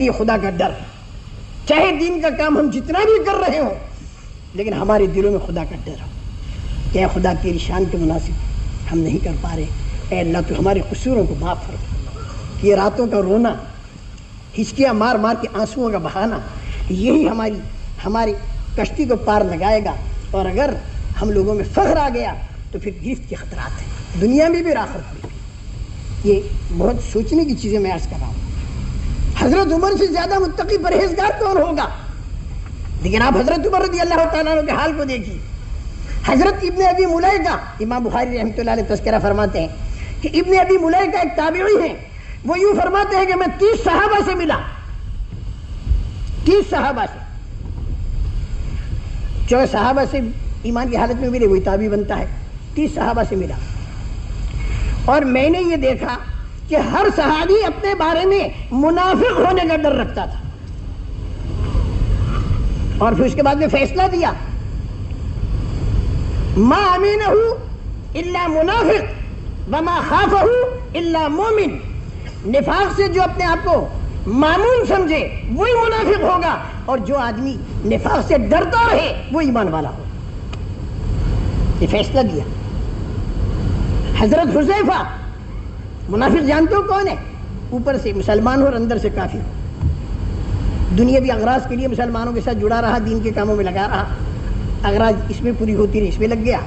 یہ خدا کا ڈر، چاہے دین کا کام ہم جتنا بھی کر رہے ہوں لیکن ہمارے دلوں میں خدا کا ڈر ہو کہ اے خدا تیری شان کے مناسب ہم نہیں کر پا رہے، اے اللہ تو ہمارے قصوروں کو معاف فرما۔ یہ راتوں کا رونا، ہچکیاں مار مار کے آنسوؤں کا بہانا، یہی ہماری کشتی کو پار لگائے گا، اور اگر ہم لوگوں میں فخر آ گیا تو پھر گرفت کے خطرات ہیں دنیا میں بھی اور آخرت میں بھی۔ یہ بہت سوچنے کی چیزیں میں عرض کر رہا ہوں۔ حضرت عمر سے زیادہ متقی پرہیزگار کون ہوگا؟ لیکن آپ حضرت عمر رضی اللہ تعالیٰ عنہ کے حال کو دیکھیے۔ حضرت ابن ابی ملیکہ، امام بخاری رحمۃ اللہ علیہ تذکرہ فرماتے ہیں کہ ابن ابی ملیکہ ایک تابعی ہیں، وہ یوں فرماتے ہیں کہ میں 30 صحابہ سے ملا، 30 صحابہ سے، جو صحابہ سے ایمان کی حالت میں ملے وہی تابعی بنتا ہے، 30 صحابہ سے ملا، اور میں نے یہ دیکھا کہ ہر صحابی اپنے بارے میں منافق ہونے کا ڈر رکھتا تھا، اور پھر اس کے بعد میں فیصلہ دیا ما امینہ الا منافق وما خافہ الا مومن، نفاق سے جو اپنے آپ کو معمون سمجھے وہی منافق ہوگا، اور جو آدمی نفاق سے ڈرتا رہے وہ ایمان والا ہو۔ یہ فیصلہ دیا۔ حضرت حذیفہ، منافق جانتے ہو کون ہے؟ اوپر سے مسلمان ہو اور اندر سے کافر ہو، دنیاوی اغراض کے لیے مسلمانوں کے ساتھ جڑا رہا، دین کے کاموں میں لگا رہا، اغراض اس میں پوری ہوتی رہی، اس میں لگ گیا،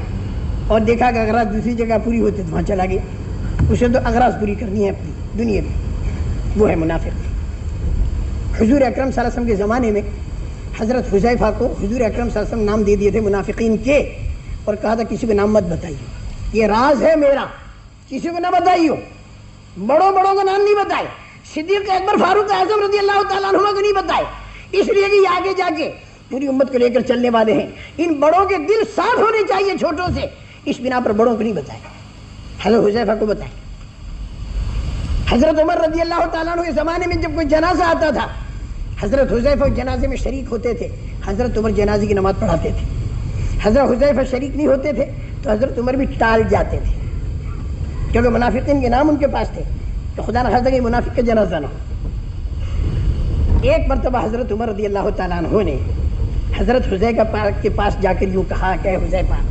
اور دیکھا کہ اغراض دوسری جگہ پوری ہوتی تو وہاں چلا گیا، اسے تو اغراض پوری کرنی ہے اپنی دنیا میں، وہ ہے منافق۔ حضور اکرم صلی اللہ علیہ وسلم کے زمانے میں حضرت حذیفہ کو حضور اکرم صلی اللہ علیہ وسلم نام دے دیے تھے منافقین کے، اور کہا تھا کسی کو نام مت بتائیے، یہ راز ہے میرا، کسی کو نہ بتائیو، بڑوں کا نام نہیں بتائے، صدیق اکبر فاروق اعظم رضی اللہ تعالیٰ عنہ کو نہیں بتائے، اس لیے کہ یہ آگے جا کے پوری امت کو لے کر چلنے والے ہیں، ان بڑوں کے دل صاف ہونے چاہیے چھوٹوں سے، اس بنا پر بڑوں کو نہیں بتائے، حضرت حذیفہ کو بتائے۔ حضرت عمر رضی اللہ تعالیٰ عنہ کے زمانے میں جب کوئی جنازہ آتا تھا، حضرت حذیفہ جنازے میں شریک ہوتے تھے، حضرت عمر جنازے کی نماز پڑھاتے تھے، حضرت حذیفہ شریک نہیں ہوتے تھے تو حضرت عمر بھی ٹال جاتے تھے، کیونکہ منافقین کے نام ان کے پاس تھے، تو خدا نہ خواستہ کہ منافق کا جنازہ نہ ہو۔ ایک مرتبہ حضرت عمر رضی اللہ تعالیٰ عنہ نے حضرت حذیفہ کے پاس جا کر یوں کہا کہ حذیفہ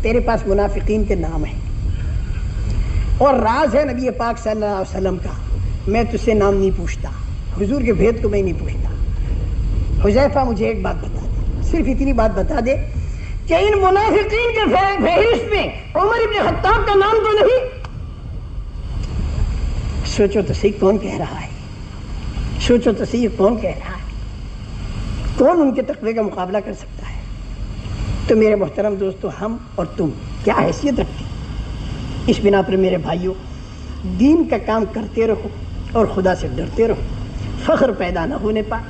تیرے پاس منافقین کے نام ہیں، اور راز ہے نبی پاک صلی اللہ علیہ وسلم کا، میں تجھ سے نام نہیں پوچھتا، حضور کے بھید کو میں نہیں پوچھتا، حذیفہ مجھے ایک بات بتا دے، صرف اتنی بات بتا دے کہ ان منافقین کے فہرست میں عمر ابن خطاب کا نام تو نہیں؟ سوچو تو صحیح کون کہہ رہا ہے، سوچو تو صحیح کون کہہ رہا ہے، کون ان کے تقوی کا مقابلہ کر سکتا ہے؟ تو میرے محترم دوستو، ہم اور تم کیا حیثیت رکھتے ہیں؟ اس بنا پر میرے بھائیوں، دین کا کام کرتے رہو اور خدا سے ڈرتے رہو، فخر پیدا نہ ہونے پائے۔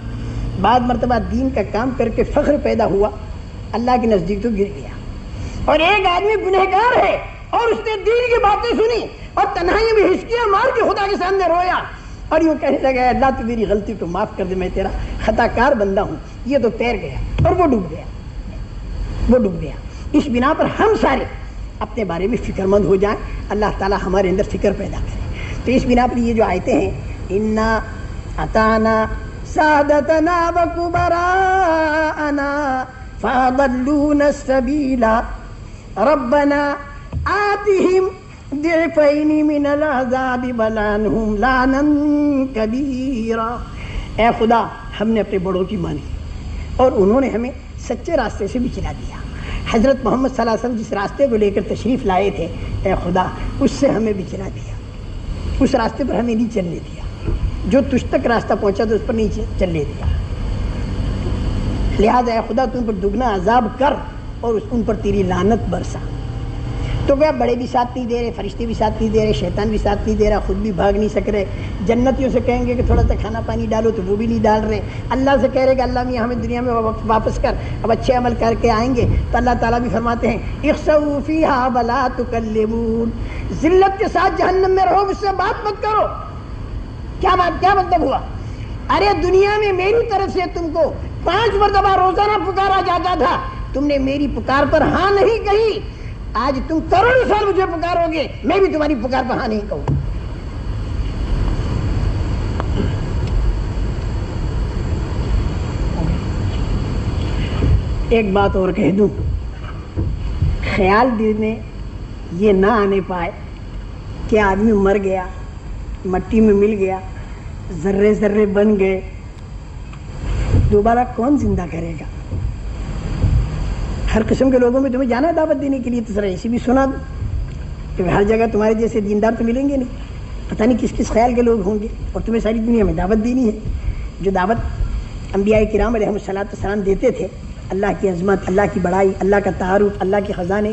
بعد مرتبہ دین کا کام کر کے فخر پیدا ہوا، اللہ کے نزدیک تو گر گیا، اور ایک آدمی گنہگار ہے اور اس نے دین کی باتیں سنی اور تنہائی میں ہچکیاں مار کے خدا کے سامنے رویا اور یوں کہنے لگا اللہ تو میری غلطی کو معاف کر دے، میں تیرا خطا کار بندہ ہوں، یہ تو تیر گیا اور وہ ڈوب گیا۔ اس بنا پر ہم سارے اپنے بارے میں فکر مند ہو جائیں، اللہ تعالی ہمارے اندر فکر پیدا کرے۔ تو اس بنا پر یہ جو آیتیں ہیں، انا اطعنا سادتنا وکبراءنا فاضلونا السبیل ربنا آتهم ضعفین من العذاب ولعنهم لعنا کبیرا۔ اے خدا، ہم نے اپنے بڑوں کی مانی اور انہوں نے ہمیں سچے راستے سے بچلا دیا، حضرت محمد صلی اللہ علیہ وسلم جس راستے کو لے کر تشریف لائے تھے، اے خدا اس سے ہمیں بچلا دیا، اس راستے پر ہمیں نہیں چلنے دیا، جو تجھ تک راستہ پہنچا تو اس پر نہیں چلنے دیا، لہذا اے خدا تم پر دگنا عذاب کر اور ان پر تیری لعنت برسا۔ تو کیا بڑے بھی ساتھ نہیں دے رہے، فرشتے بھی ساتھ نہیں دے رہے، شیطان بھی ساتھ نہیں دے رہا، خود بھی بھاگ نہیں سک رہے، جنتیوں سے کہیں گے کہ تھوڑا سا کھانا پانی ڈالو تو وہ بھی نہیں ڈال رہے، اللہ سے کہہ رہے کہ اللہ میاں ہمیں دنیا میں واپس کر، اب اچھے عمل کر کے آئیں گے، تو اللہ تعالیٰ بھی فرماتے ہیں اخسؤوا فیہا ولا تکلمون، ذلت کے ساتھ جہنم میں رہو، مجھ سے بات مت کرو۔ کیا مطلب ہوا؟ ارے دنیا میں میری طرف سے تم کو 5 مرتبہ روزانہ پکارا جاتا تھا، تم نے میری پکار پر ہاں نہیں کہی، آج تم کروڑوں سال مجھے پکارو گے، میں بھی تمہاری پکار پر ہاں نہیں کہوں۔ ایک بات اور کہہ دوں، خیال دل میں یہ نہ آنے پائے کہ آدمی مر گیا، مٹی میں مل گیا، ذرے ذرے بن گئے، دوبارہ کون زندہ کرے گا؟ ہر قسم کے لوگوں میں تمہیں جانا ہے دعوت دینے کے لیے، تو ذرا ایسی بھی سنا دو کہ ہر جگہ تمہارے جیسے دیندار تو ملیں گے نہیں، پتہ نہیں کس کس خیال کے لوگ ہوں گے، اور تمہیں ساری دنیا میں دعوت دینی ہے۔ جو دعوت انبیاء کرام علیہ السلام دیتے تھے، اللہ کی عظمت، اللہ کی بڑائی، اللہ کا تعارف، اللہ کے خزانے،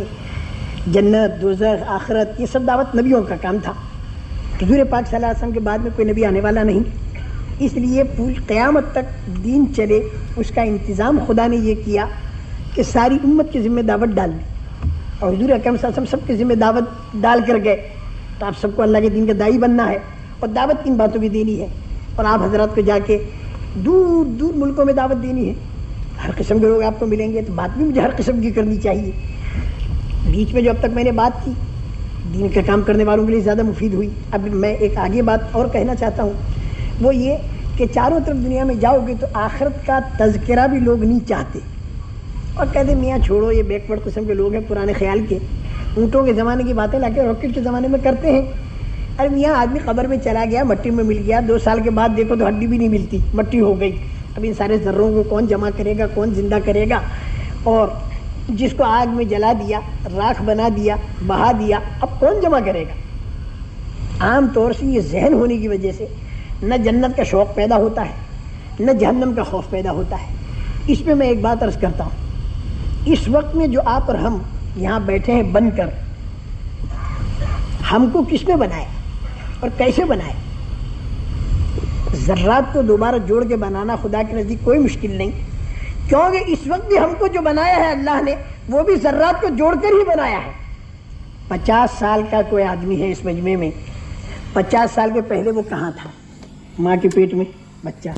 جنت، دوزخ، آخرت، یہ سب دعوت نبیوں کا کام تھا۔ حضور پاک صلی اللہ علیہ وسلم کے بعد میں کوئی نبی آنے والا نہیں، اس لیے پوری قیامت تک دین چلے، اس کا انتظام خدا نے یہ کیا کہ ساری امت کے ذمہ دعوت ڈال دی، اور حضور اکرم صلی اللہ علیہ وسلم سب کے ذمہ دعوت ڈال کر گئے۔ تو آپ سب کو اللہ کے دین کا داعی بننا ہے، اور دعوت ان باتوں کی دینی ہے، اور آپ حضرات کو جا کے دور دور ملکوں میں دعوت دینی ہے۔ ہر قسم کے لوگ آپ کو ملیں گے، تو بات بھی مجھے ہر قسم کی کرنی چاہیے۔ بیچ میں جو اب تک میں نے بات کی دین کا کام کرنے والوں کے لیے زیادہ مفید ہوئی۔ اب میں ایک آگے بات اور کہنا چاہتا ہوں، وہ یہ کہ چاروں طرف دنیا میں جاؤ گے تو آخرت کا تذکرہ بھی لوگ نہیں چاہتے، اور کہتے میاں چھوڑو، یہ بیکورڈ قسم کے لوگ ہیں، پرانے خیال کے، اونٹوں کے زمانے کی باتیں لا کے راکٹ کے زمانے میں کرتے ہیں۔ ارے میاں آدمی قبر میں چلا گیا، مٹی میں مل گیا، 2 سال کے بعد دیکھو تو ہڈی بھی نہیں ملتی، مٹی ہو گئی۔ اب ان سارے ذروں کو کون جمع کرے گا، کون زندہ کرے گا؟ اور جس کو آگ میں جلا دیا، راکھ بنا دیا، بہا دیا، اب کون جمع کرے گا؟ عام طور سے یہ ذہن ہونے کی وجہ سے نہ جنت کا شوق پیدا ہوتا ہے، نہ جہنم کا خوف پیدا ہوتا ہے۔ اس میں میں ایک بات عرض کرتا ہوں، اس وقت میں جو آپ اور ہم یہاں بیٹھے ہیں بن کر، ہم کو کس نے بنایا اور کیسے بنایا؟ ذرات کو دوبارہ جوڑ کے بنانا خدا کے نزدیک کوئی مشکل نہیں، کیونکہ اس وقت بھی ہم کو جو بنایا ہے اللہ نے، وہ بھی ذرات کو جوڑ کر ہی بنایا ہے۔ 50 سال کا کوئی آدمی ہے اس مجمع میں، 50 سال کے پہلے وہ کہاں تھا؟ ماں کے پیٹ میں بچہ،